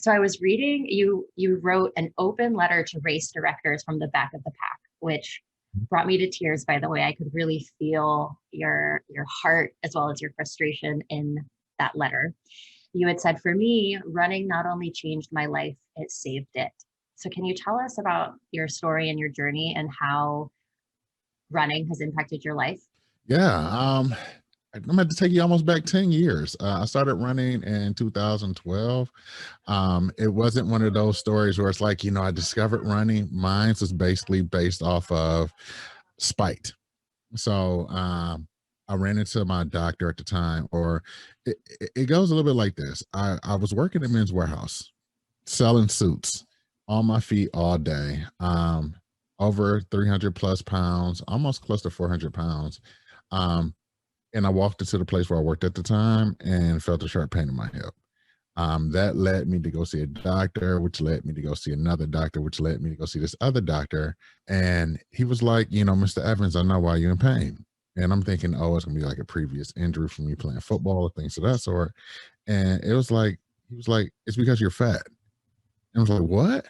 So I was reading you wrote an open letter to race directors from the back of the pack, which brought me to tears. By the way, I could really feel your heart as well as your frustration in that letter. You had said, for me, running not only changed my life, it saved it. So can you tell us about your story and your journey and how running has impacted your life? Yeah, I'm going to take you almost back 10 years. I started running in 2012. It wasn't one of those stories where it's like, I discovered running. Mine was basically based off of spite. So I ran into my doctor at the time, or it goes a little bit like this. I was working at Men's Warehouse selling suits on my feet all day, over 300 plus pounds, almost close to 400 pounds. Um, and I walked into the place where I worked at the time and felt a sharp pain in my hip. That led me to go see a doctor, which led me to go see another doctor, which led me to go see this other doctor. And he was like, Mr. Evans, I know why you're in pain. And I'm thinking, oh, it's gonna be like a previous injury from me playing football or things of that sort. And it was like, he was like, it's because you're fat. And I was like, what?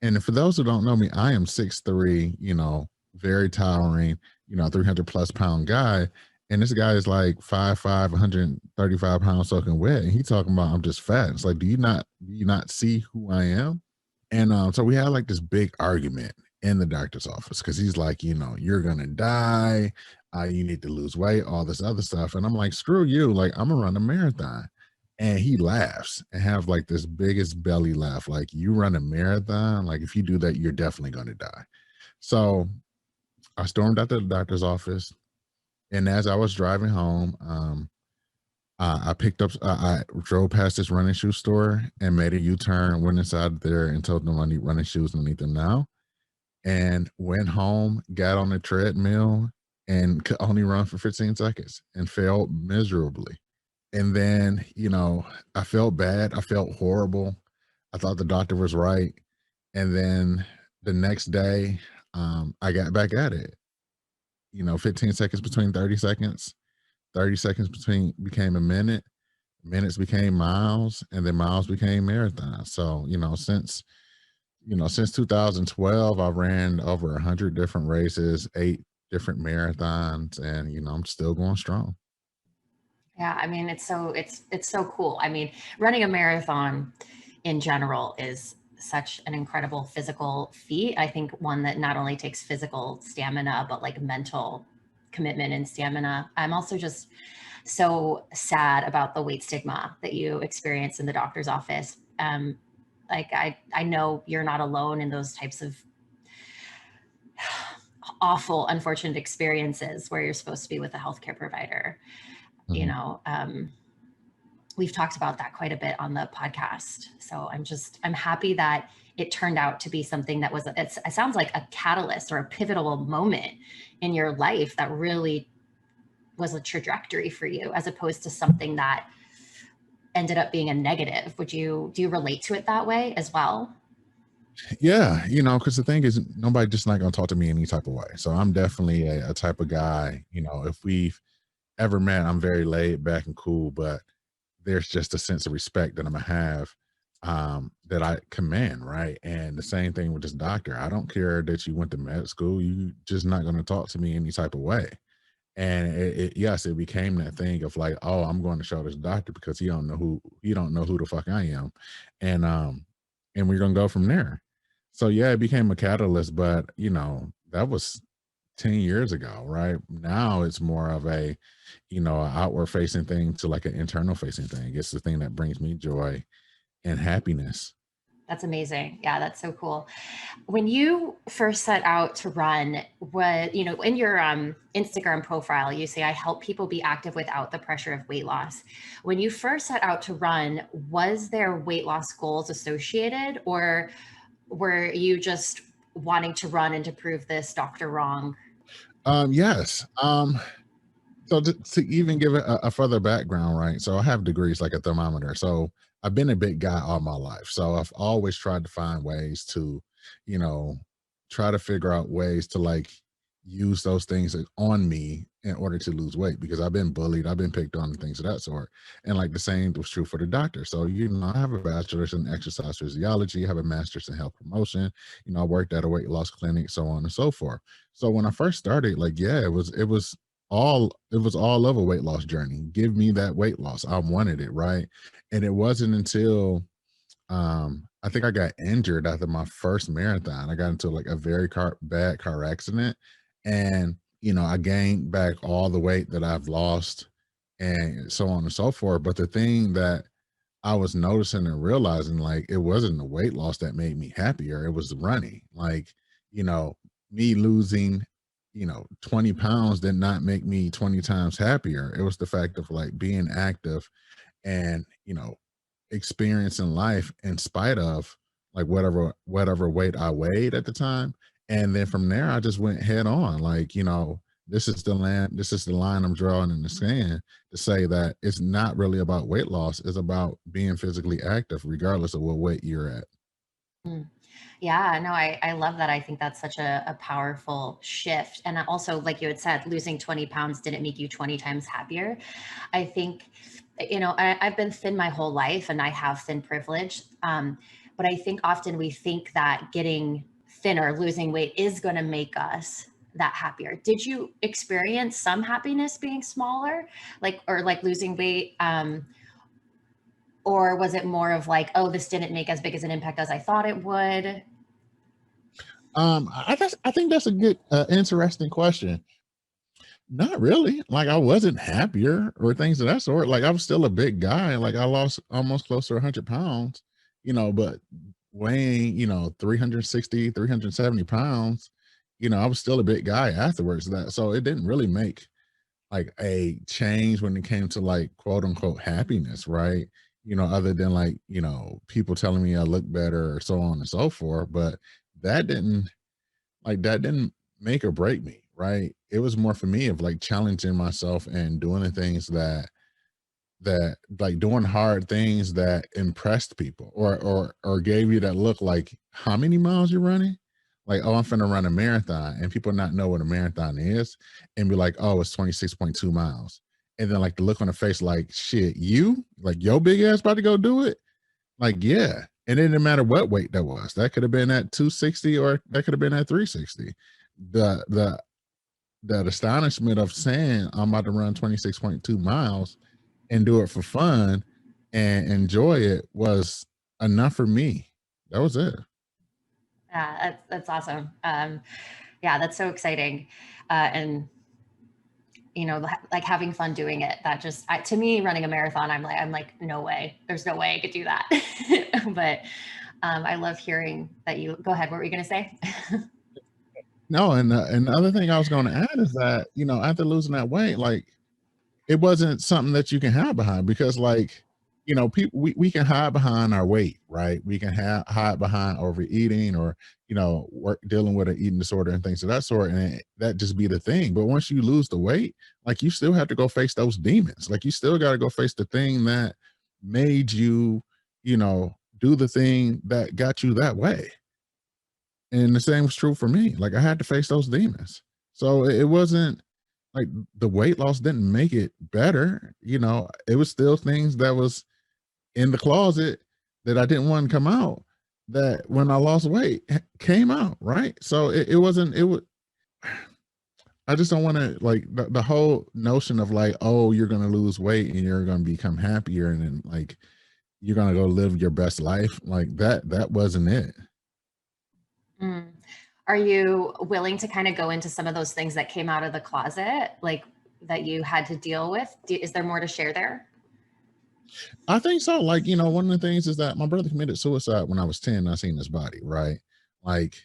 And for those who don't know me, I am 6'3", very towering, 300 plus pound guy. And this guy is like 5'5", 135 pounds soaking wet. And he talking about I'm just fat. It's like, do you not see who I am? And so we had like this big argument in the doctor's office because he's like, you're gonna die. You need to lose weight, all this other stuff. And I'm like, screw you. Like, I'm gonna run a marathon. And he laughs and have like this biggest belly laugh. Like, you run a marathon. Like, if you do that, you're definitely gonna die. So I stormed out to the doctor's office. And as I was driving home, I picked up, I drove past this running shoe store and made a U-turn, went inside there and told them I need running shoes and I need them now. And went home, got on the treadmill and could only run for 15 seconds and failed miserably. And then, I felt bad. I felt horrible. I thought the doctor was right. And then the next day, I got back at it. 15 seconds between 30 seconds, 30 seconds between became a minute, minutes became miles, and then miles became marathons. So, since 2012, I ran over 100 different races, 8 different marathons, and I'm still going strong. Yeah, I mean, it's so cool. I mean, running a marathon in general is such an incredible physical feat. I think one that not only takes physical stamina, but like mental commitment and stamina. I'm also just so sad about the weight stigma that you experience in the doctor's office. Like I know you're not alone in those types of awful, unfortunate experiences where you're supposed to be with a healthcare provider. You Mhm. know, we've talked about that quite a bit on the podcast. So I'm happy that it turned out to be something that was, it sounds like a catalyst or a pivotal moment in your life that really was a trajectory for you as opposed to something that ended up being a negative. Do you relate to it that way as well? Yeah, because the thing is, nobody just not gonna talk to me any type of way. So I'm definitely a type of guy. If we've ever met, I'm very laid back and cool, but there's just a sense of respect that I'm gonna have, that I command, right? And the same thing with this doctor. I don't care that you went to med school, you just not gonna talk to me any type of way. And yes, it became that thing of like, oh, I'm going to show this doctor because he don't know who the fuck I am, and we're gonna go from there. So yeah, it became a catalyst, but that was 10 years ago, right? Now it's more of a outward facing thing to like an internal facing thing. It's the thing that brings me joy and happiness. That's amazing. Yeah, that's so cool. When you first set out to run, what, in your Instagram profile, you say, I help people be active without the pressure of weight loss. When you first set out to run, was there weight loss goals associated, or were you just wanting to run and to prove this doctor wrong? Yes. So to even give it a further background, right? So I have degrees like a thermometer. So I've been a big guy all my life. So I've always tried to find ways to, you know, try to figure out ways to like use those things on me in order to lose weight because I've been bullied, I've been picked on and things of that sort. And like the same was true for the doctor. So, I have a bachelor's in exercise physiology, I have a master's in health promotion, I worked at a weight loss clinic, so on and so forth. So when I first started, like, yeah, it was all of a weight loss journey. Give me that weight loss. I wanted it, right? And it wasn't until I think I got injured after my first marathon. I got into like a very bad car accident, and I gained back all the weight that I've lost, and so on and so forth. But the thing that I was noticing and realizing, like, it wasn't the weight loss that made me happier. It was the running. Like, you know, me losing, 20 pounds did not make me 20 times happier. It was the fact of like being active and experiencing life in spite of like whatever weight I weighed at the time. And then from there I just went head on. Like, this is the line I'm drawing in the sand to say that it's not really about weight loss, it's about being physically active regardless of what weight you're at. Mm. Yeah, no, I love that. I think that's such a powerful shift. And also, like you had said, losing 20 pounds didn't make you 20 times happier. I think, I've been thin my whole life and I have thin privilege. But I think often we think that getting thinner, losing weight is going to make us that happier. Did you experience some happiness being smaller, or like losing weight? Or was it more of like, oh, this didn't make as big as an impact as I thought it would? I think that's a good, interesting question. Not really. Like, I wasn't happier or things of that sort. Like, I was still a big guy. Like, I lost almost close to 100 pounds, but weighing, 360, 370 pounds, I was still a big guy afterwards. So it didn't really make like a change when it came to like quote unquote happiness, right? Other than like, people telling me I look better or so on and so forth. But that didn't that didn't make or break me, right? It was more for me of like challenging myself and doing the things that like doing hard things that impressed people or gave you that look like how many miles you're running? Like, oh, I'm finna run a marathon, and people not know what a marathon is and be like, oh, it's 26.2 miles. And then like the look on the face, like, shit, you like your big ass about to go do it? Like, yeah. And it didn't matter what weight that was. That could have been at 260 or that could have been at 360. The the the astonishment of saying I'm about to run 26.2 miles and do it for fun and enjoy it was enough for me. That was it. Yeah, that's awesome. Yeah, that's so exciting. And like having fun doing it. That just to me, running a marathon, I'm like, no way. There's no way I could do that. But I love hearing that you go ahead. What were you going to say? No, and the other thing I was going to add is that after losing that weight, like it wasn't something that you can hide behind because like people we can hide behind our weight, right? We can hide behind overeating or work dealing with an eating disorder and things of that sort, and that just be the thing. But once you lose the weight, like you still have to go face those demons. Like you still got to go face the thing that made you do the thing that got you that way. And the same was true for me. Like I had to face those demons. So it wasn't like the weight loss didn't make it better. It was still things that was in the closet that I didn't want to come out that when I lost weight came out, right? So it wasn't, it was, I just don't want to like the whole notion of like, oh, you're going to lose weight and you're going to become happier and then like you're going to go live your best life. Like that wasn't it. Mm. Are you willing to kind of go into some of those things that came out of the closet, like that you had to deal with? Is there more to share there? I think so. Like, one of the things is that my brother committed suicide when I was 10. I seen his body, right? Like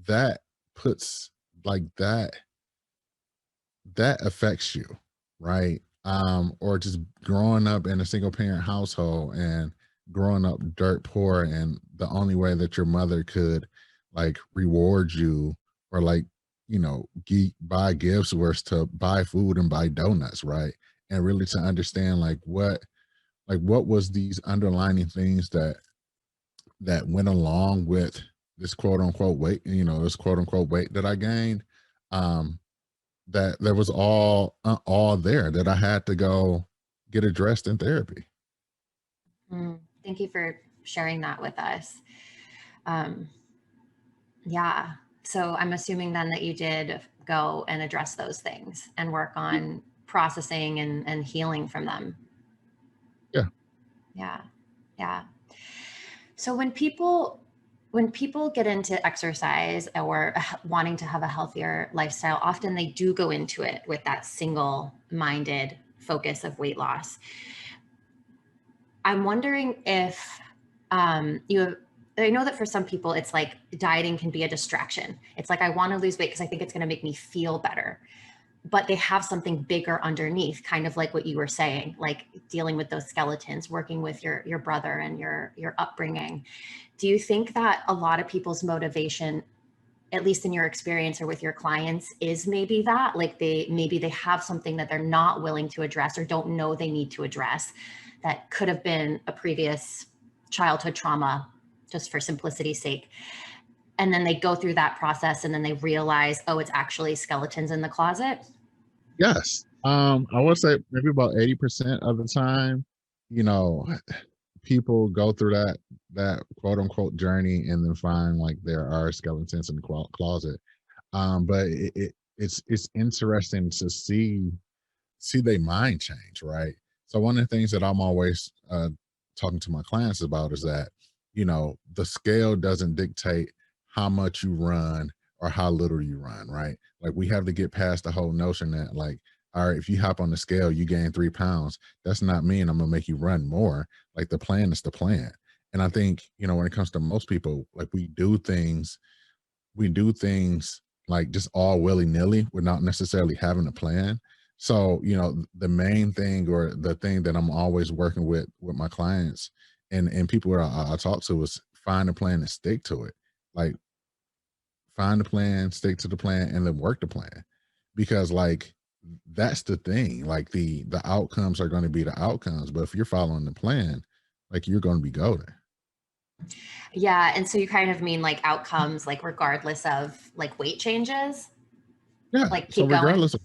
that puts like that affects you, right? Or just growing up in a single parent household and growing up dirt poor, and the only way that your mother could like reward you or like, buy gifts was to buy food and buy donuts, right? And really to understand like what was these underlining things that went along with this quote unquote weight, this quote unquote weight that I gained. Um, that was all there that I had to go get addressed in therapy. Thank you for sharing that with us. Um, yeah. So I'm assuming then that you did go and address those things and work on processing and healing from them. Yeah. Yeah. Yeah. So when people get into exercise or wanting to have a healthier lifestyle, often they do go into it with that single-minded focus of weight loss. I'm wondering if you have, I know that for some people, it's like dieting can be a distraction. It's like, I want to lose weight because I think it's going to make me feel better. But they have something bigger underneath, kind of like what you were saying, like dealing with those skeletons, working with your brother and your upbringing. Do you think that a lot of people's motivation, at least in your experience or with your clients, is maybe that, like they have something that they're not willing to address or don't know they need to address, that could have been a previous childhood trauma, just for simplicity's sake, and then they go through that process and then they realize, oh, it's actually skeletons in the closet? Yes. I would say maybe about 80% of the time, you know, people go through that quote unquote journey and then find like there are skeletons in the closet. But it's interesting to see their mind change, right? So one of the things that I'm always talking to my clients about is that, the scale doesn't dictate how much you run or how little you run, right? Like we have to get past the whole notion that like, all right, if you hop on the scale, you gain 3 pounds. That's not mean I'm gonna make you run more. Like the plan is the plan. And I think, when it comes to most people, like we do things like just all willy-nilly without necessarily having a plan. So, the main thing or the thing that I'm always working with my clients and people that I talk to is find a plan and stick to it. Like find a plan, stick to the plan, and then work the plan. Because like that's the thing. Like the outcomes are going to be the outcomes. But if you're following the plan, like you're going to be golden. Yeah, and so you kind of mean like outcomes, like regardless of like weight changes, Yeah. like So keep going. regardless of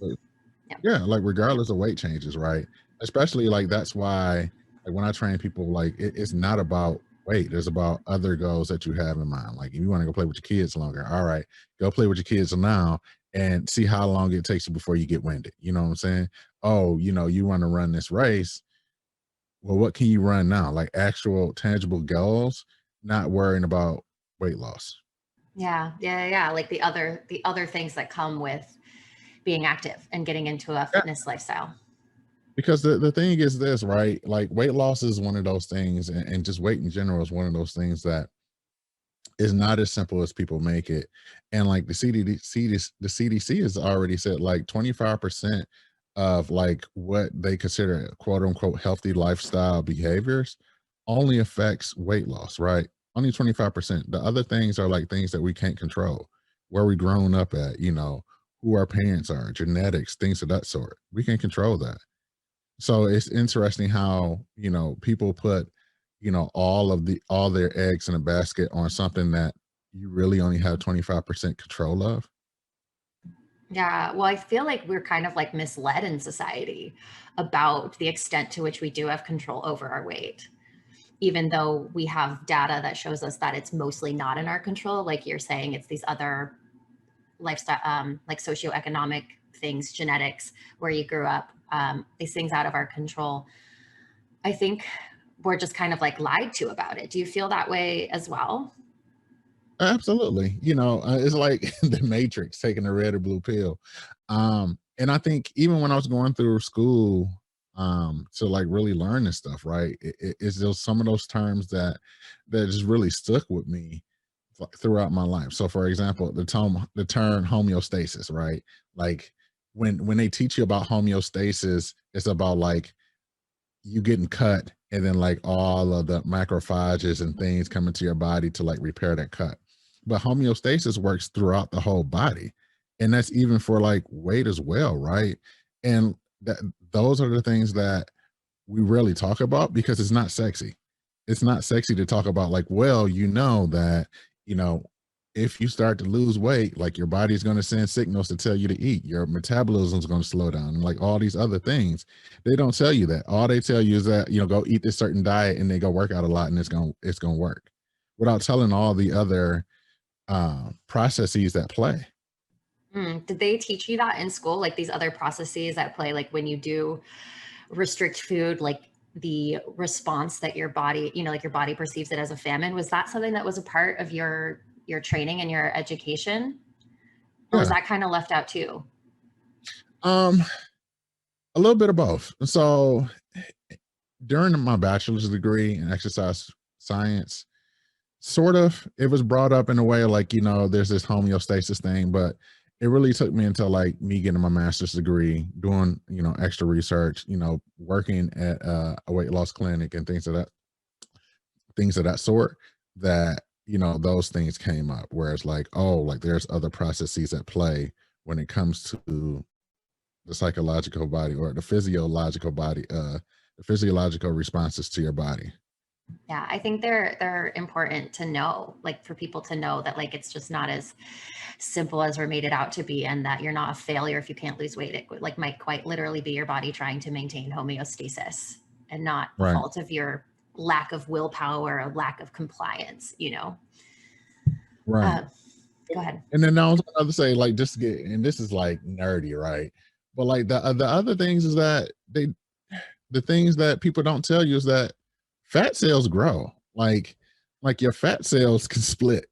Yeah. Yeah, like regardless of weight changes, right? Especially like that's why like when I train people, like it's not about weight. There's about other goals that you have in mind. Like if you want to go play with your kids longer, all right, go play with your kids now and see how long it takes you before you get winded. You know what I'm saying? Oh, you want to run this race. Well, what can you run now? Like actual tangible goals, not worrying about weight loss. Yeah, yeah, yeah. Like the other things that come with being active and getting into a fitness lifestyle. Because the thing is this, right? Like weight loss is one of those things, and just weight in general is one of those things that is not as simple as people make it. And like the CDC has already said like 25% of like what they consider quote unquote healthy lifestyle behaviors only affects weight loss, right? Only 25%. The other things are like things that we can't control, where we grown up at, who our parents are, genetics, things of that sort. We can control that. So it's interesting how, people put, all their eggs in a basket on something that you really only have 25% control of. Yeah, well, I feel like we're kind of like misled in society about the extent to which we do have control over our weight, even though we have data that shows us that it's mostly not in our control. Like you're saying, it's these other lifestyle, like socioeconomic things, genetics, where you grew up, these things out of our control. I think we're just kind of like lied to about it. Do you feel that way as well? Absolutely. It's like the Matrix taking a red or blue pill. And I think even when I was going through school, to like really learn this stuff, right? It's just some of those terms that just really stuck with me throughout my life. So for example, the term homeostasis, right? Like when they teach you about homeostasis, it's about like you getting cut and then like all of the macrophages and things coming to your body to like repair that cut. But homeostasis works throughout the whole body. And that's even for like weight as well, right? And that those are the things that we rarely talk about because it's not sexy. It's not sexy to talk about like, well, that, you know, if you start to lose weight, like your body's going to send signals to tell you to eat. Your metabolism is going to slow down, and like all these other things. They don't tell you that. All they tell you is that, go eat this certain diet and then go work out a lot, and it's gonna work, without telling all the other processes that play. Did they teach you that in school? Like these other processes at play, like when you do restrict food, like the response that your body, like your body perceives it as a famine. Was that something that was a part of your training and your education? Or was Yeah. that kind of left out too? Um, a little bit of both. So during my bachelor's degree in exercise science, sort of, it was brought up in a way like, there's this homeostasis thing, but it really took me until like me getting my master's degree, doing, extra research, working at a weight loss clinic and things of that sort, that, those things came up, where it's like, oh, like there's other processes at play when it comes to the psychological body, or the physiological responses to your body. Yeah, I think they're important to know, like for people to know that like it's just not as simple as we're made it out to be, and that you're not a failure if you can't lose weight. It like might quite literally be your body trying to maintain homeostasis and not the Right. fault of your lack of willpower or lack of compliance. Right. Uh, Go ahead. And then I was about to say, like, just to get, and this is like nerdy, right? But like the other things is that the things that people don't tell you is that fat cells grow. Like your fat cells can split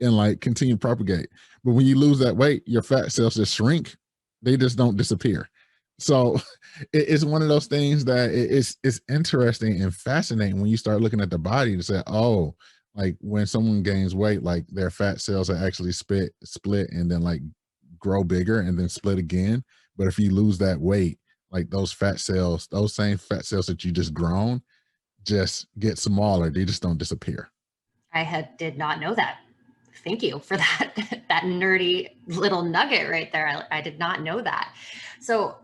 and like continue to propagate. But when you lose that weight, your fat cells just shrink. They just don't disappear. So it's one of those things that it's interesting and fascinating when you start looking at the body to say, oh, like when someone gains weight, like their fat cells are actually split and then like grow bigger and then split again. But if you lose that weight, like those fat cells, those same fat cells that you just grown, just get smaller. They just don't disappear. Did not know that. Thank you for that that nerdy little nugget right there. I did not know that. So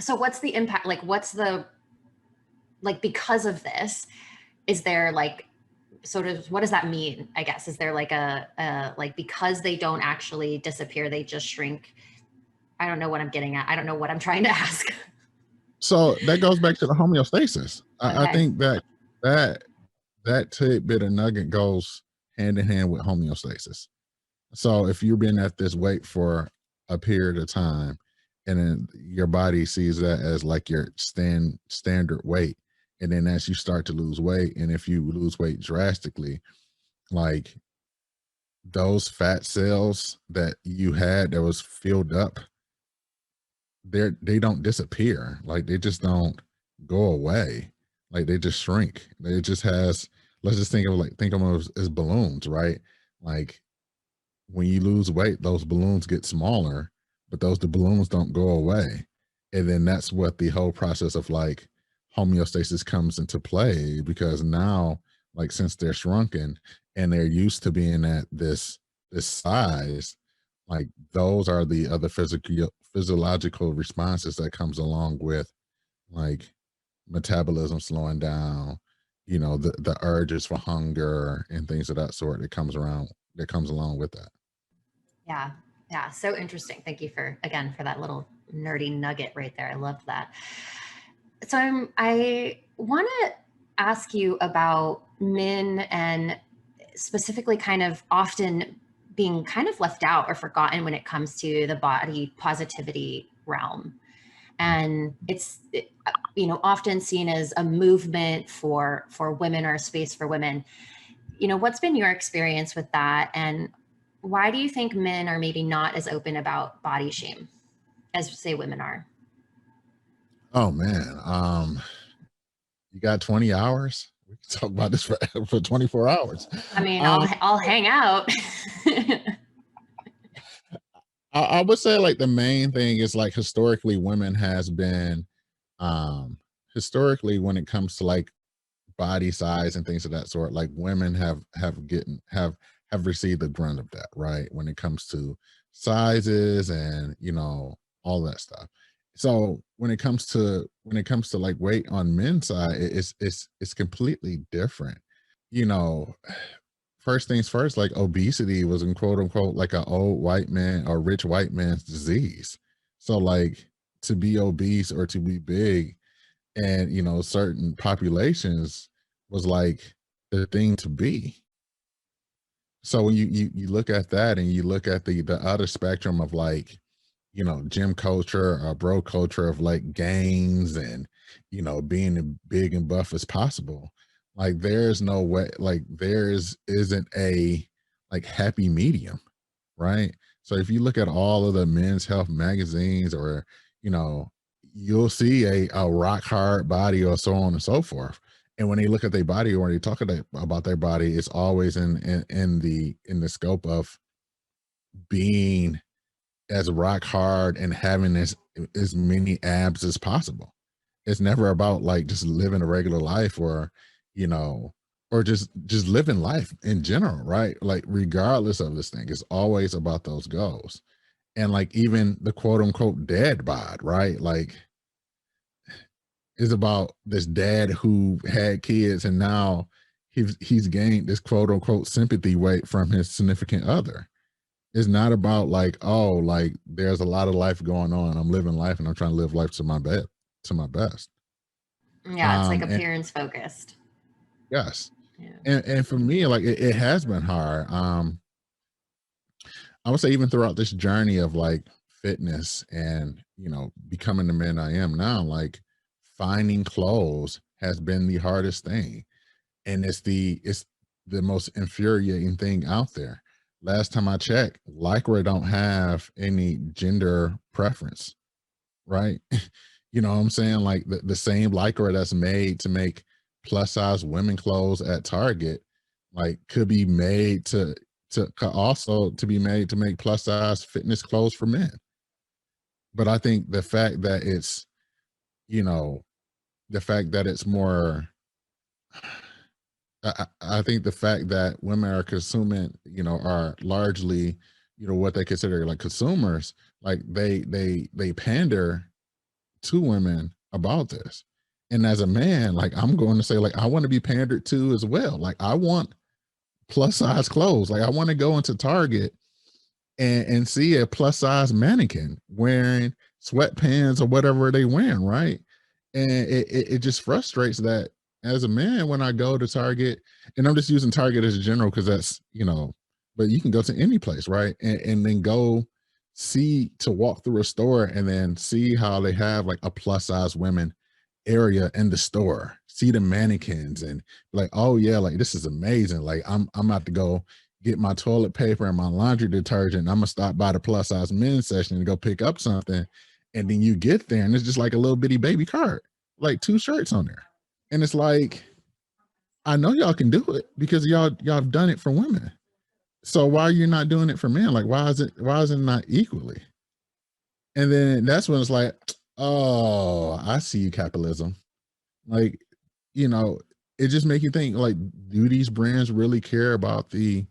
what's the impact? Like what's the like because of this? Is there like sort of what does that mean? I guess is there like a like because they don't actually disappear, they just shrink. I don't know what I'm getting at. I don't know what I'm trying to ask. So that goes back to the homeostasis. I Okay. think that that tidbit of nugget goes hand in hand with homeostasis. So if you've been at this weight for a period of time, and then your body sees that as like your standard weight, and then as you start to lose weight, and if you lose weight drastically, like those fat cells that you had that was filled up, they don't disappear. Like they just don't go away. Like they just shrink. It just has, let's just think of them as balloons, right? Like when you lose weight, those balloons get smaller, but the balloons don't go away. And then that's what the whole process of like homeostasis comes into play, because now, like since they're shrunken and they're used to being at this size, like those are the other physiological responses that comes along with like metabolism slowing down, the urges for hunger and things of that sort that comes along with that. Yeah. Yeah. So interesting. Thank you for again for that little nerdy nugget right there. I love that. So I want to ask you about men and specifically kind of often being kind of left out or forgotten when it comes to the body positivity realm. And it's often seen as a movement for women or a space for women. What's been your experience with that, and why do you think men are maybe not as open about body shame as say women are? Oh man, you got 20 hours? We can talk about this for 24 hours. I mean, Um, I'll hang out. I would say like the main thing is like historically women has been historically when it comes to like body size and things of that sort, like women have received the brunt of that, right? When it comes to sizes and all that stuff. So when it comes to like weight on men's side, it's completely different. You know, first things first, like obesity was in quote unquote like an old white man or rich white man's disease. So like to be obese or to be big and certain populations was like the thing to be. So when you look at that and you look at the other spectrum of like, gym culture or bro culture of like gains and being as big and buff as possible, like there's no way, like isn't a like happy medium, right? So if you look at all of the men's health magazines or, you know, you'll see a rock hard body or so on and so forth. And when they look at their body or when they talk about their body, it's always in the scope of being as rock hard and having as many abs as possible. It's never about like just living a regular life or, you know, or just living life in general, right? Like regardless of this thing, it's always about those goals. And like even the quote unquote dad bod, right? Like is about this dad who had kids and now he's gained this quote unquote sympathy weight from his significant other. It's not about like, oh, like there's a lot of life going on. I'm living life and I'm trying to live life to my best. Yeah, it's like And appearance focused. yes. Yeah. And for me, like it has been hard. I would say even throughout this journey of like fitness and becoming the man I am now, like finding clothes has been the hardest thing. And it's the most infuriating thing out there. Last time I checked, Lycra don't have any gender preference, right? You know what I'm saying? Like the same Lycra that's made to make plus size women clothes at Target, like could be made could also to be made to make plus size fitness clothes for men. But I think the fact that you know, the fact that it's more I think the fact that women are consuming, are largely, what they consider like consumers, like they pander to women about this. And as a man, like I'm going to say, like, I want to be pandered to as well. Like I want plus size clothes. Like I want to go into Target and see a plus size mannequin wearing sweatpants or whatever they wearing, right? And it just frustrates that as a man when I go to Target, and I'm just using Target as a general because that's but you can go to any place, right? And then go see to walk through a store and then see how they have like a plus size women area in the store, see the mannequins and like, oh yeah, like this is amazing. Like I'm about to go get my toilet paper and my laundry detergent. I'm gonna stop by the plus size men's section and go pick up something. And then you get there and it's just like a little bitty baby cart, like two shirts on there. And it's like, I know y'all can do it because y'all have done it for women. So why are you not doing it for men? Like why is it not equally? And then that's when it's like, oh, I see you capitalism. Like, you know, it just make you think like, do these brands really care about the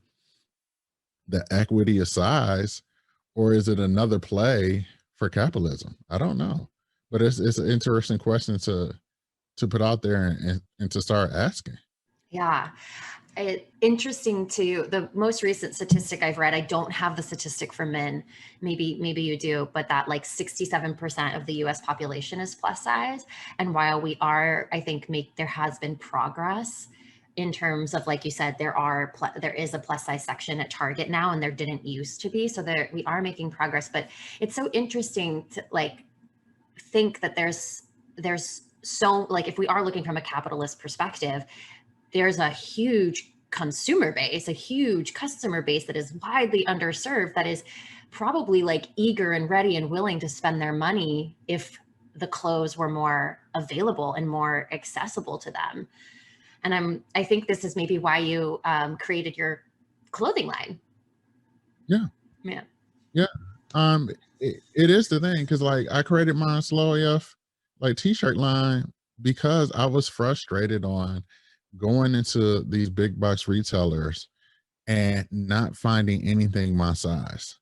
equity of size, or is it another play for capitalism? I don't know, but it's an interesting question to put out there and to start asking. Yeah. Interesting to the most recent statistic I've read. I don't have the statistic for men. Maybe you do, but that like 67% of the US population is plus size. And while we are, I think there has been progress in terms of, like you said, there is a plus size section at Target now and there didn't used to be. So we are making progress, but it's so interesting to like think that there's so, like, if we are looking from a capitalist perspective, there's a huge consumer base, a huge customer base that is widely underserved, that is probably like eager and ready and willing to spend their money if the clothes were more available and more accessible to them. And I think this is maybe why you created your clothing line. Yeah, Yeah. yeah. It is the thing because like I created my slow AF like t-shirt line because I was frustrated on going into these big box retailers and not finding anything my size.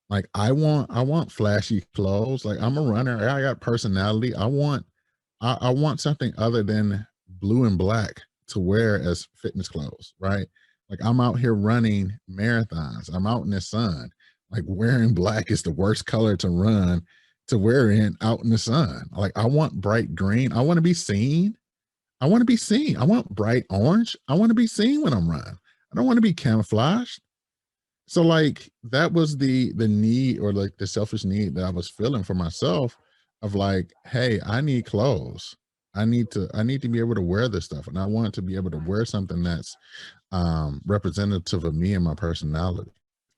Like I want flashy clothes. Like I'm a runner. I got personality. I want something other than blue and black to wear as fitness clothes, right? Like I'm out here running marathons. I'm out in the sun. Like wearing black is the worst color to run to wear in out in the sun. Like I want bright green. I want to be seen. I want to be seen. I want bright orange. I want to be seen when I'm running. I don't want to be camouflaged. So like that was the need or like the selfish need that I was feeling for myself of like, hey, I need clothes. I need to be able to wear this stuff. And I want to be able to wear something that's representative of me and my personality.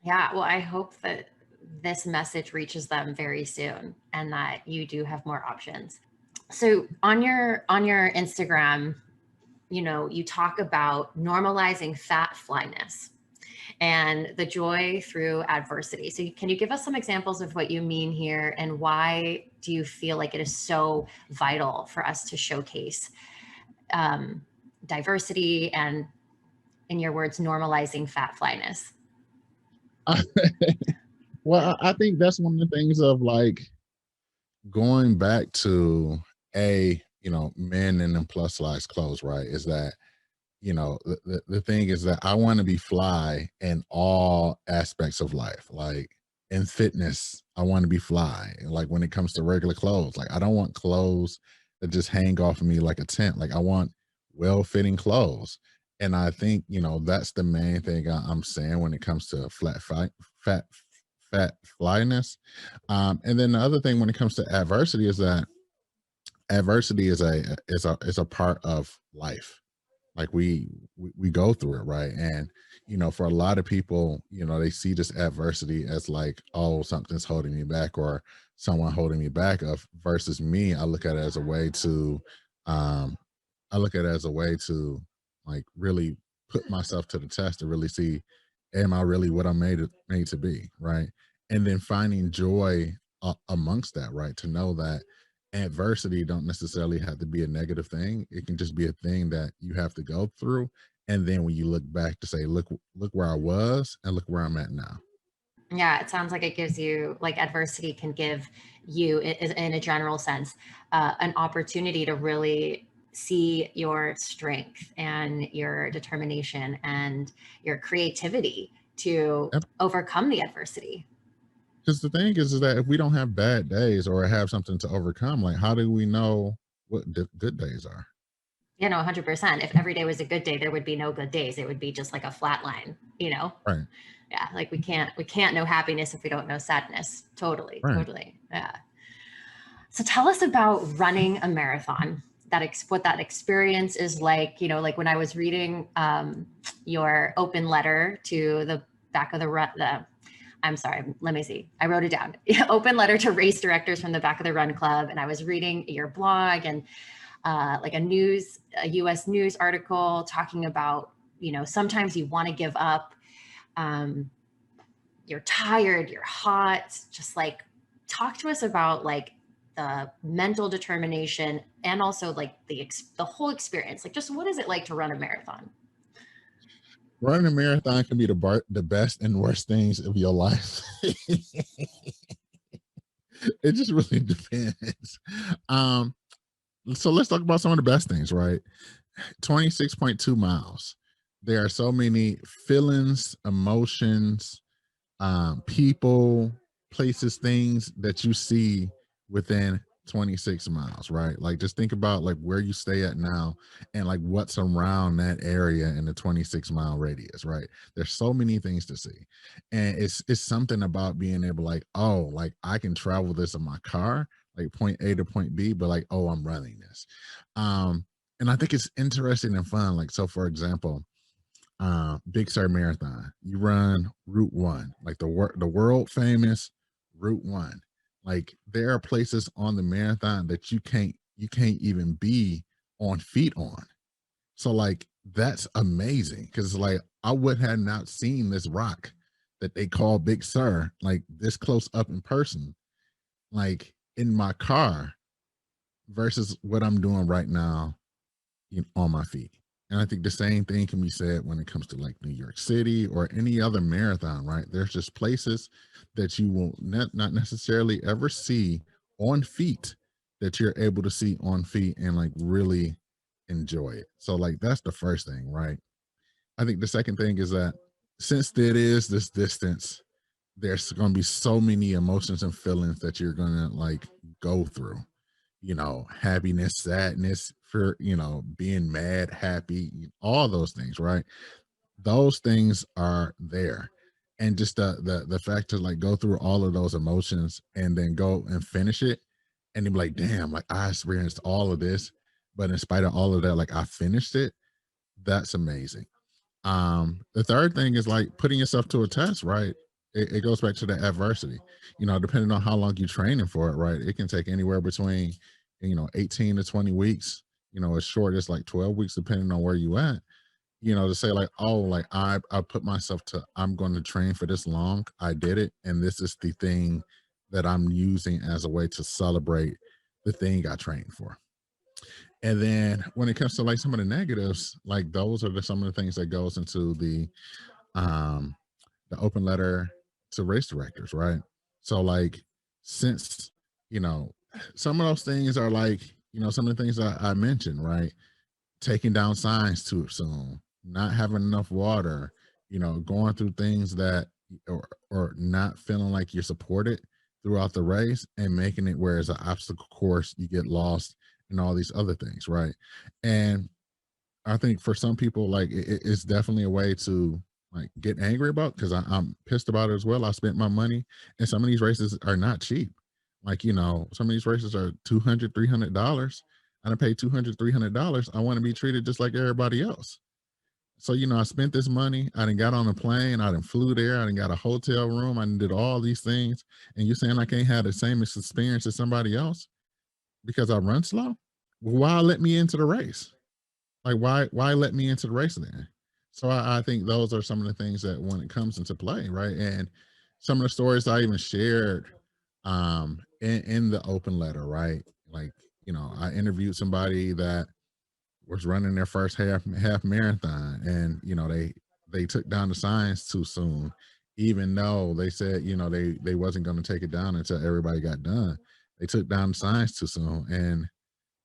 Yeah, well, I hope that this message reaches them very soon and that you do have more options. So on your Instagram, you know, you talk about normalizing fat flyness and the joy through adversity. So can you give us some examples of what you mean here and why do you feel like it is so vital for us to showcase um, diversity and, in your words, normalizing fat flyness? Well, I think that's one of the things of like going back to men in them plus size clothes, right? Is that the thing is that I want to be fly in all aspects of life. Like in fitness, I want to be fly. Like when it comes to regular clothes, like I don't want clothes that just hang off of me like a tent. Like I want well-fitting clothes. And I think, that's the main thing I'm saying when it comes to fat, fat flyness. And then the other thing when it comes to adversity is that adversity is a part of life. Like we go through it, right? And for a lot of people, they see this adversity as like, oh, something's holding me back or someone holding me back. Of versus me, I look at it as a way to um I look at it as a way to like really put myself to the test to really see, am I really what I'm made to be, right? And then finding joy amongst that, right? To know that adversity don't necessarily have to be a negative thing. It can just be a thing that you have to go through. And then when you look back to say, look where I was and look where I'm at now. Yeah, it sounds like it gives you, like, adversity can give you, in a general sense, an opportunity to really see your strength and your determination and your creativity to overcome the adversity. Because the thing is that if we don't have bad days or have something to overcome, like how do we know what good days are? You know, 100%. If every day was a good day, there would be no good days. It would be just like a flat line, you know? Right. Yeah, like we can't know happiness if we don't know sadness. Totally, Right. totally. Yeah. So tell us about running a marathon. What that experience is like. You know, like when I was reading your open letter to the back of the. I'm sorry. Let me see. I wrote it down. Open letter to race directors from the back of the Run Club, and I was reading your blog and like a U.S. news article talking about, sometimes you want to give up. Um, you're tired, you're hot, just like talk to us about like the mental determination and also like the whole experience. Like, just what is it like to run a marathon? Running a marathon can be the best and worst things of your life. It just really depends. Um, so let's talk about some of the best things, right? 26.2 miles. There are so many feelings, emotions, people, places, things that you see within 26 miles, right? Like just think about like where you stay at now and like what's around that area in the 26-mile radius, right? There's so many things to see. And it's something about being able like, oh, like I can travel this in my car, like point A to point B, but like, oh, I'm running this. And I think it's interesting and fun. Like, so for example, Big Sur Marathon. You run Route One, like the world famous Route One. Like there are places on the marathon that you can't even be on feet on. So like that's amazing because like I would have not seen this rock that they call Big Sur like this close up in person, like in my car versus what I'm doing right now on my feet. And I think the same thing can be said when it comes to like New York City or any other marathon, right? There's just places that you will not necessarily ever see on feet that you're able to see on feet and like really enjoy it. So like that's the first thing, right? I think the second thing is that since it is this distance, there's going to be so many emotions and feelings that you're going to like go through, happiness, sadness, for, being mad, happy, all those things, right? Those things are there. And just the fact to like go through all of those emotions and then go and finish it and then be like, damn, like I experienced all of this, but in spite of all of that, like I finished it. That's amazing. The third thing is like putting yourself to a test, right? It goes back to the adversity, depending on how long you're training for it, right? It can take anywhere between 18 to 20 weeks, as short as like 12 weeks, depending on where you at, to say like, oh, like I put myself to, I'm going to train for this long, I did it, and this is the thing that I'm using as a way to celebrate the thing I trained for. And then when it comes to like some of the negatives, like those are some of the things that goes into um the open letter to race directors, right? So like since you know some of those things are like some of the things I mentioned, right? Taking down signs too soon, not having enough water, going through things that or not feeling like you're supported throughout the race and making it where it's an obstacle course, you get lost and all these other things, right? And I think for some people, like it's definitely a way to like get angry about because I'm pissed about it as well. I spent my money, and some of these races are not cheap. Like some of these races are $200, $300. I done paid $200, $300. I want to be treated just like everybody else. So I spent this money. I done got on a plane. I done flew there. I done got a hotel room. I done did all these things, and you're saying I can't have the same experience as somebody else because I run slow? Well, why let me into the race? Like, why let me into the race then? So I think those are some of the things that when it comes into play, right? And some of the stories I even shared in the open letter, right? Like, I interviewed somebody that was running their first half marathon, and they took down the signs too soon, even though they said they wasn't going to take it down until everybody got done. They took down the signs too soon, and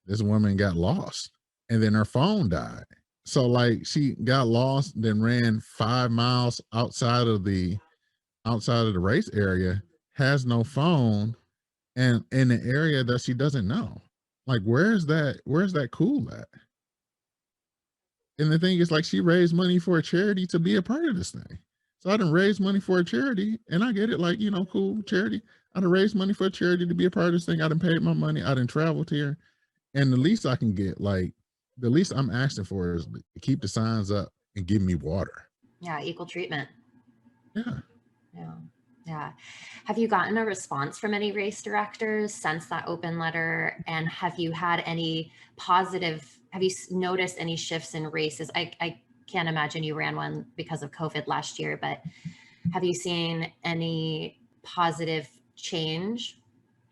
this woman got lost, and then her phone died. So like she got lost, then ran 5 miles outside of the race area, has no phone, and in an area that she doesn't know. Like where's that cool at? And the thing is, like, she raised money for a charity to be a part of this thing. So I didn't raise money for a charity, and I get it, like, cool charity. I done raised money for a charity to be a part of this thing. I done paid my money. I done traveled here. And the least I can get, like, the least I'm asking for is to keep the signs up and give me water. Yeah, equal treatment. Yeah. Yeah. Yeah. Have you gotten a response from any race directors since that open letter? And have you had any positive, have you noticed any shifts in races? I can't imagine you ran one because of COVID last year, but have you seen any positive change?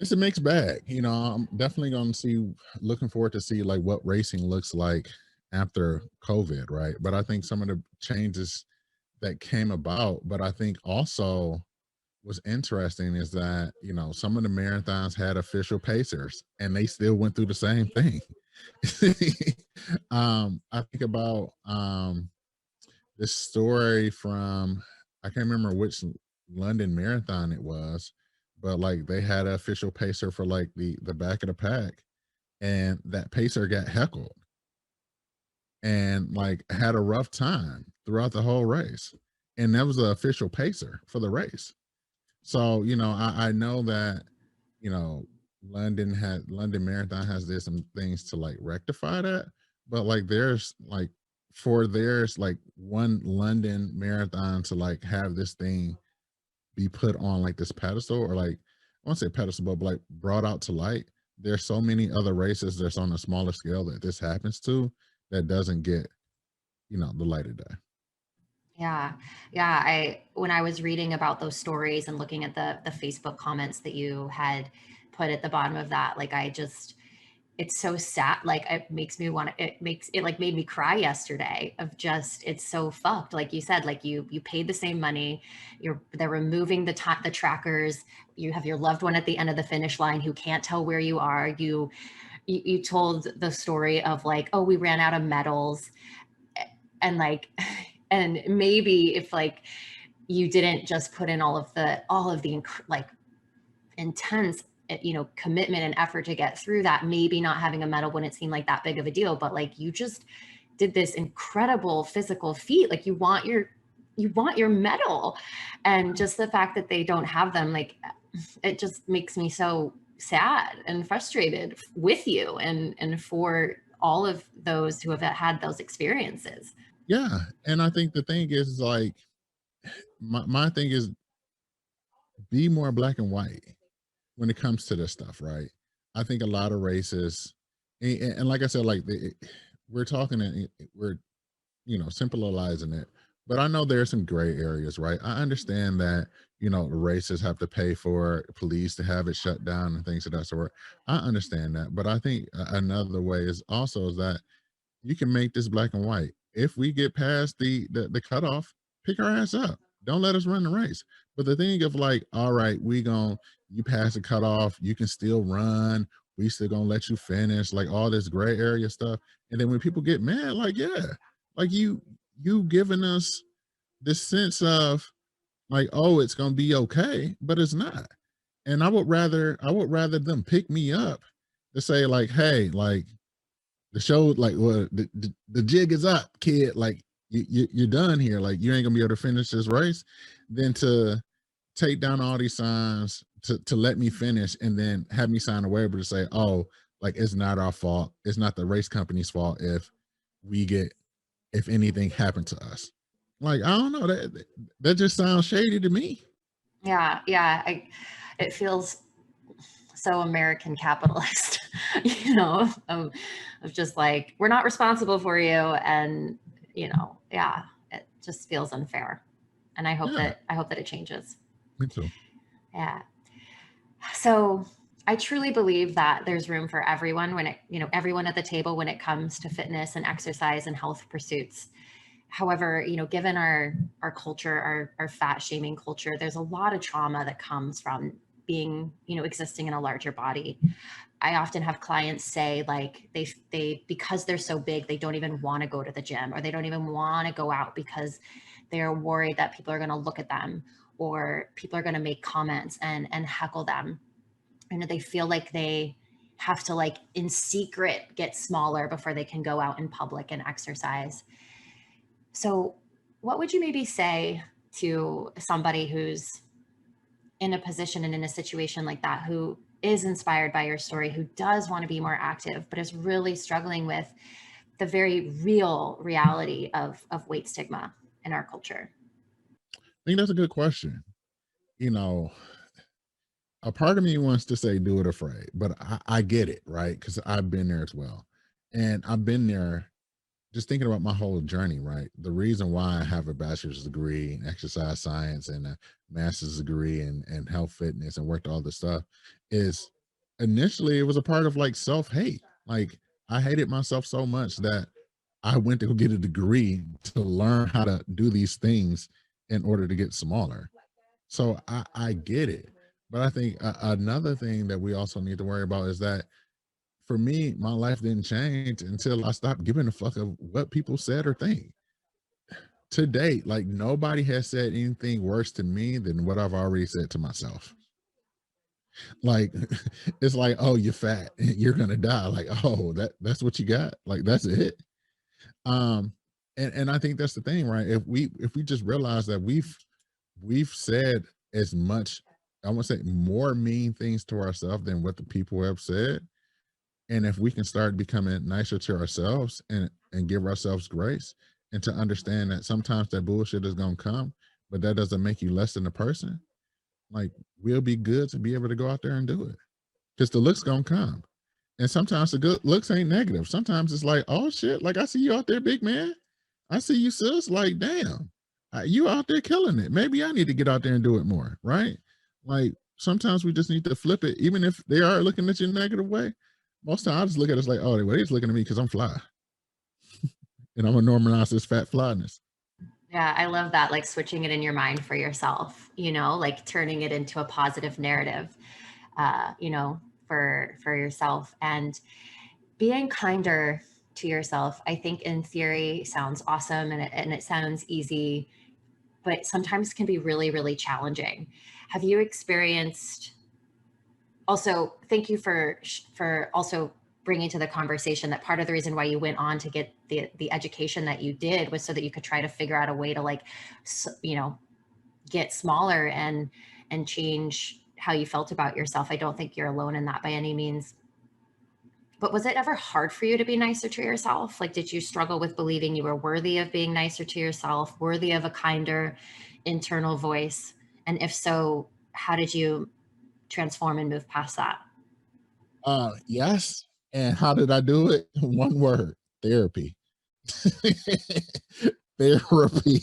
It's a mixed bag. I'm definitely going to looking forward to see like what racing looks like after COVID, right? But I think some of the changes that came about, but I think also what's interesting is that some of the marathons had official pacers and they still went through the same thing. I think about this story from, I can't remember which London marathon it was, but like they had an official pacer for like the back of the pack, and that pacer got heckled and like had a rough time throughout the whole race, and that was the official pacer for the race. So, I know that, you know, London Marathon has did some things to like rectify that, but like there's like one London marathon to like have this thing be put on like this pedestal, or like I won't say pedestal, but like brought out to light. There's so many other races that's on a smaller scale that this happens to that doesn't get, the light of day. Yeah. Yeah. When I was reading about those stories and looking at the Facebook comments that you had put at the bottom of that, like it's so sad. Like it makes me want to, it like made me cry yesterday of just, it's so fucked. Like you said, like you paid the same money, they're removing the trackers. You have your loved one at the end of the finish line who can't tell where you are. You told the story of like, oh, we ran out of medals, and like And maybe if like you didn't just put in all of the like intense commitment and effort to get through that, maybe not having a medal wouldn't seem like that big of a deal. But like you just did this incredible physical feat, like you want your medal. And just the fact that they don't have them, like it just makes me so sad and frustrated with you and for all of those who have had those experiences. Yeah. And I think the thing is like, my thing is be more black and white when it comes to this stuff, right? I think a lot of races, and like I said, like we're talking, and we're simplifying it, but I know there's some gray areas, right? I understand that the races have to pay for police to have it shut down and things of that sort. I understand that, but I think another way is also is that you can make this black and white. If we get past the cutoff, pick our ass up. Don't let us run the race. But the thing of like, all right, you pass the cutoff, you can still run. We still gonna let you finish, like all this gray area stuff. And then when people get mad, like, yeah, like you giving us this sense of like, oh, it's gonna be okay, but it's not. And I would rather them pick me up to say, like, hey, like the show, like, well, the jig is up, kid. Like, you're done here. Like, you ain't gonna be able to finish this race. Than to take down all these signs to let me finish, and then have me sign a waiver to say, oh, like it's not our fault. It's not the race company's fault if anything happened to us. Like, I don't know, that just sounds shady to me. Yeah, yeah. It feels so American capitalist, of just like, we're not responsible for you. And, yeah, it just feels unfair. And Yeah, I hope that it changes. me too. Yeah. So I truly believe that there's room for everyone everyone at the table when it comes to fitness and exercise and health pursuits. However, given our culture, our fat shaming culture, there's a lot of trauma that comes from being, existing in a larger body. I often have clients say like they because they're so big, they don't even want to go to the gym, or they don't even want to go out because they're worried that people are going to look at them, or people are going to make comments and heckle them. They feel like they have to, like, in secret, get smaller before they can go out in public and exercise. So what would you maybe say to somebody who's in a position and in a situation like that, who is inspired by your story, who does want to be more active, but is really struggling with the very real reality of weight stigma in our culture? I think that's a good question. You know, a part of me wants to say do it afraid, but I get it, right? Because I've been there as well. And I've been there just thinking about my whole journey, right? The reason why I have a bachelor's degree in exercise science and a master's degree in health fitness and worked all this stuff is initially it was a part of like self-hate. Like I hated myself so much that I went to go get a degree to learn how to do these things in order to get smaller. So I get it. But I think another thing that we also need to worry about is that for me, my life didn't change until I stopped giving a fuck of what people said or think. To date, like nobody has said anything worse to me than what I've already said to myself. Like it's like, oh, you're fat, you're gonna die. Like, oh, that's what you got. Like that's it. Um, and I think that's the thing, right? If we just realize that we've said as much, I want to say more mean things to ourselves than what the people have said. And if we can start becoming nicer to ourselves and give ourselves grace and to understand that sometimes that bullshit is gonna come, but that doesn't make you less than a person, like we'll be good to be able to go out there and do it. Because the looks gonna come. And sometimes the good looks ain't negative. Sometimes it's like, oh shit, like I see you out there, big man. I see you, sis. Like, damn, you out there killing it. Maybe I need to get out there and do it more, right? Like, sometimes we just need to flip it, even if they are looking at you in a negative way. Most time, I just look at it as like, oh, well, he's looking at me because I'm fly, and I'm gonna normalize this fat flyness. Yeah, I love that, like switching it in your mind for yourself, like turning it into a positive narrative, for yourself, and being kinder to yourself, I think in theory sounds awesome and it sounds easy, but sometimes can be really, really challenging. Have you experienced, also, thank you for also bringing to the conversation that part of the reason why you went on to get the education that you did was so that you could try to figure out a way to like, you know, get smaller and change how you felt about yourself. I don't think you're alone in that by any means. But was it ever hard for you to be nicer to yourself? Like, did you struggle with believing you were worthy of being nicer to yourself, worthy of a kinder internal voice? And if so, how did you transform and move past that? Yes. And how did I do it? One word: therapy. Therapy.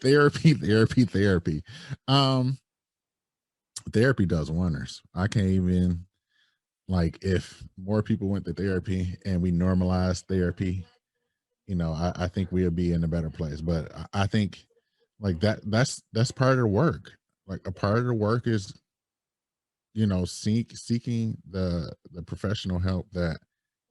Therapy. Um, Therapy does wonders. I can't even, like, if more people went to therapy and we normalized therapy, I think we'll be in a better place. But I think, like, that's part of the work. Like, a part of the work is, seeking the professional help that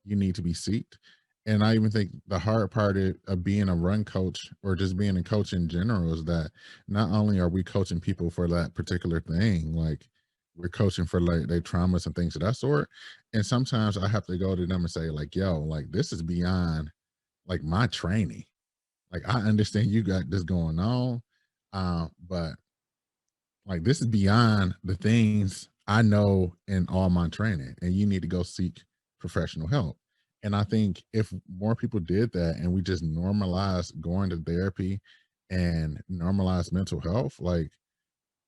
you need to be seeked. And I even think the hard part of being a run coach, or just being a coach in general, is that not only are we coaching people for that particular thing, like, we're coaching for, like, their traumas and things of that sort. And sometimes I have to go to them and say, like, yo, like, this is beyond, like, my training. Like, I understand you got this going on, but, like, this is beyond the things I know in all my training, and you need to go seek professional help. And I think if more people did that, and we just normalize going to therapy and normalize mental health, like,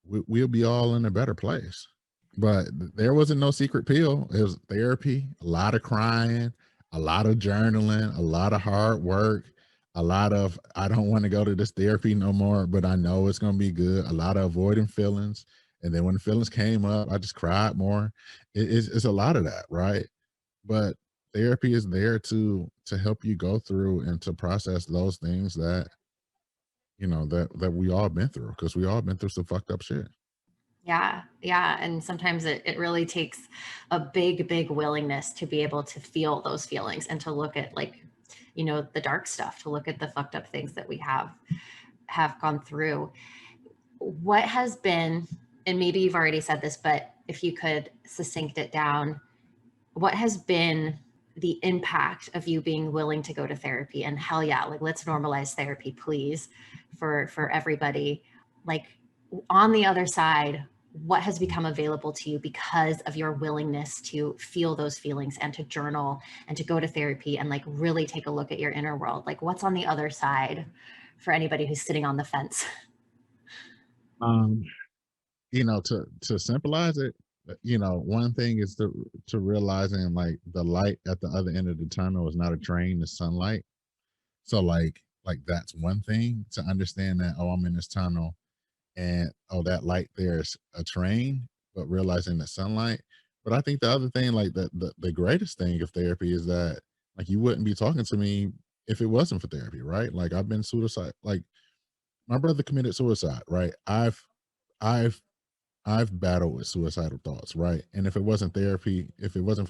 we'll be all in a better place. But there wasn't no secret pill. It was therapy, a lot of crying, a lot of journaling, a lot of hard work, a lot of, I don't want to go to this therapy no more, but I know it's going to be good. A lot of avoiding feelings. And then when the feelings came up, I just cried more. It's a lot of that, right? But therapy is there to help you go through and to process those things that, that we all been through, because we all been through some fucked up shit. Yeah, yeah. And sometimes it really takes a big, big willingness to be able to feel those feelings and to look at like, the dark stuff, to look at the fucked up things that we have gone through. What has been, and maybe you've already said this, but if you could succinct it down, what has been the impact of you being willing to go to therapy? And hell yeah, like let's normalize therapy, please, for everybody. Like on the other side, what has become available to you because of your willingness to feel those feelings and to journal and to go to therapy and like really take a look at your inner world? Like what's on the other side for anybody who's sitting on the fence? Um, to symbolize it, one thing is to realizing, like, the light at the other end of the tunnel is not a train, it's sunlight. So, like, that's one thing, to understand that, oh, I'm in this tunnel, and oh, that light there is a train, but realizing the sunlight. But I think the other thing, like, the greatest thing of therapy is that, like, you wouldn't be talking to me if it wasn't for therapy, right? Like, I've been suicide, like, my brother committed suicide, right? I've I've battled with suicidal thoughts, right? And if it wasn't for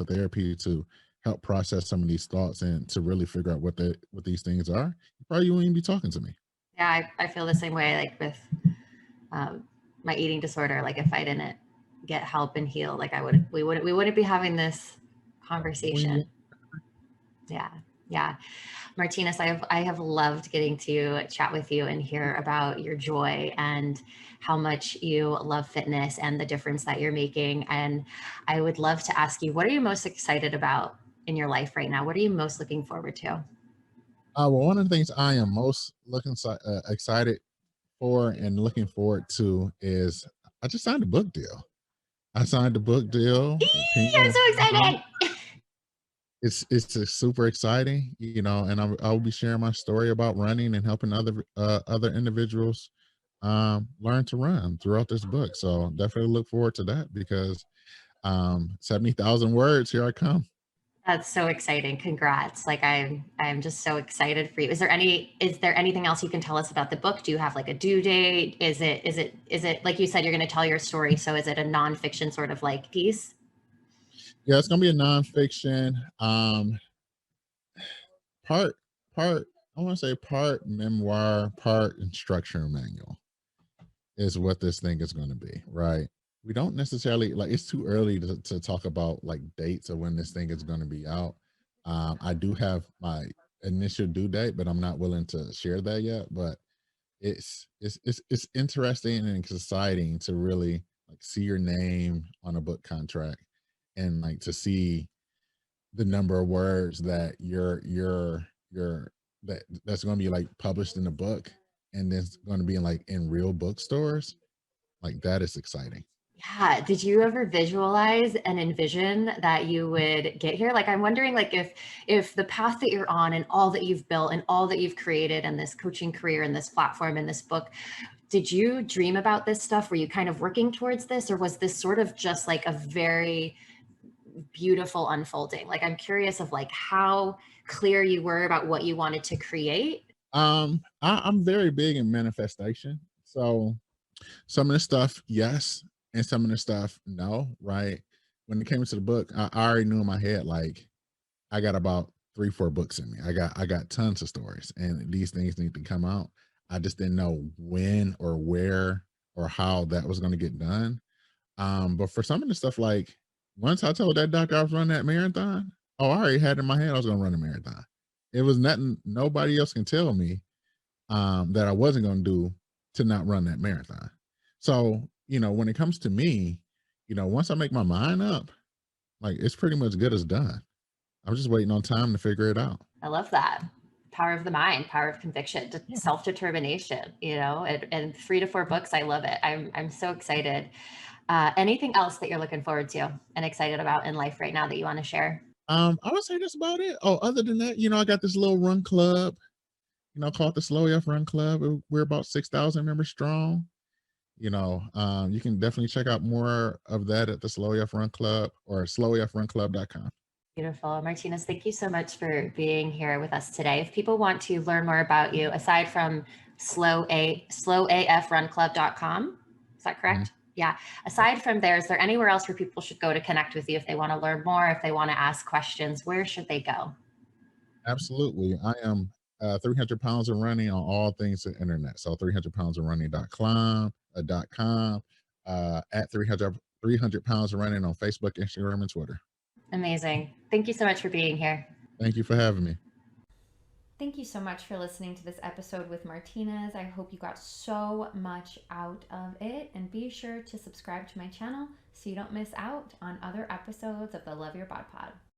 therapy to help process some of these thoughts and to really figure out what these things are, you probably wouldn't even be talking to me. Yeah, I feel the same way, like with um, my eating disorder. Like if I didn't get help and heal, like we wouldn't be having this We- conversation. Yeah. Yeah. Martinez, I have loved getting to chat with you and hear about your joy and how much you love fitness and the difference that you're making. And I would love to ask you, what are you most excited about in your life right now? What are you most looking forward to? well, one of the things I am most excited for and looking forward to is, I just signed a book deal. I signed a book deal. I'm so excited. It's just super exciting, and I'll be sharing my story about running and helping other individuals learn to run throughout this book. So definitely look forward to that, because 70,000 words, here I come. That's so exciting. Congrats. Like I'm just so excited for you. Is there anything else you can tell us about the book? Do you have like a due date? Is it like you said, you're going to tell your story. So is it a nonfiction sort of like piece? Yeah, it's gonna be a nonfiction. part part I want to say part memoir, part instruction manual is what this thing is going to be, right? We don't necessarily like it's too early to talk about like dates of when this thing is going to be out. I do have my initial due date, but I'm not willing to share that yet. But it's interesting and exciting to really like see your name on a book contract and like to see the number of words that your that's going to be like published in the book and then it's going to be in like in real bookstores like that is exciting. Yeah. Did you ever visualize and envision that you would get here? Like, I'm wondering, like, if the path that you're on and all that you've built and all that you've created and this coaching career and this platform and this book, did you dream about this stuff? Were you kind of working towards this, or was this sort of just like a very beautiful unfolding? Like, I'm curious of like how clear you were about what you wanted to create. I'm very big in manifestation, so some of the stuff yes and some of the stuff no, right? When it came to the book I already knew in my head like I got about 3 4 books in me. I got tons of stories and these things need to come out. I just didn't know when or where or how that was going to get done. But for some of the stuff, like once I told that doctor I was running that marathon, oh, I already had in my head I was gonna run a marathon. It was nothing nobody else can tell me that I wasn't gonna do to not run that marathon. So, when it comes to me, once I make my mind up, like it's pretty much good as done. I'm just waiting on time to figure it out. I love that. Power of the mind, power of conviction, Yeah. self determination, and 3 to 4 books. I love it. I'm so excited. Anything else that you're looking forward to and excited about in life right now that you want to share? I would say that's about it. Oh, other than that, I got this little run club, called the Slow F Run Club. We're about 6,000 members strong. You can definitely check out more of that at the Slow F Run Club or slowfrunclub.com. Beautiful. Martinez, thank you so much for being here with us today. If people want to learn more about you, aside from slowafrunclub.com, is that Mhm. correct? Yeah. Aside from there, is there anywhere else where people should go to connect with you if they want to learn more, if they want to ask questions? Where should they go? Absolutely. I am 300 pounds of running on all things the internet. So 300 pounds of running.com, .com, at 300 pounds of running on Facebook, Instagram, and Twitter. Amazing. Thank you so much for being here. Thank you for having me. Thank you so much for listening to this episode with Martinez. I hope you got so much out of it. And be sure to subscribe to my channel so you don't miss out on other episodes of the Love Your Bod Pod.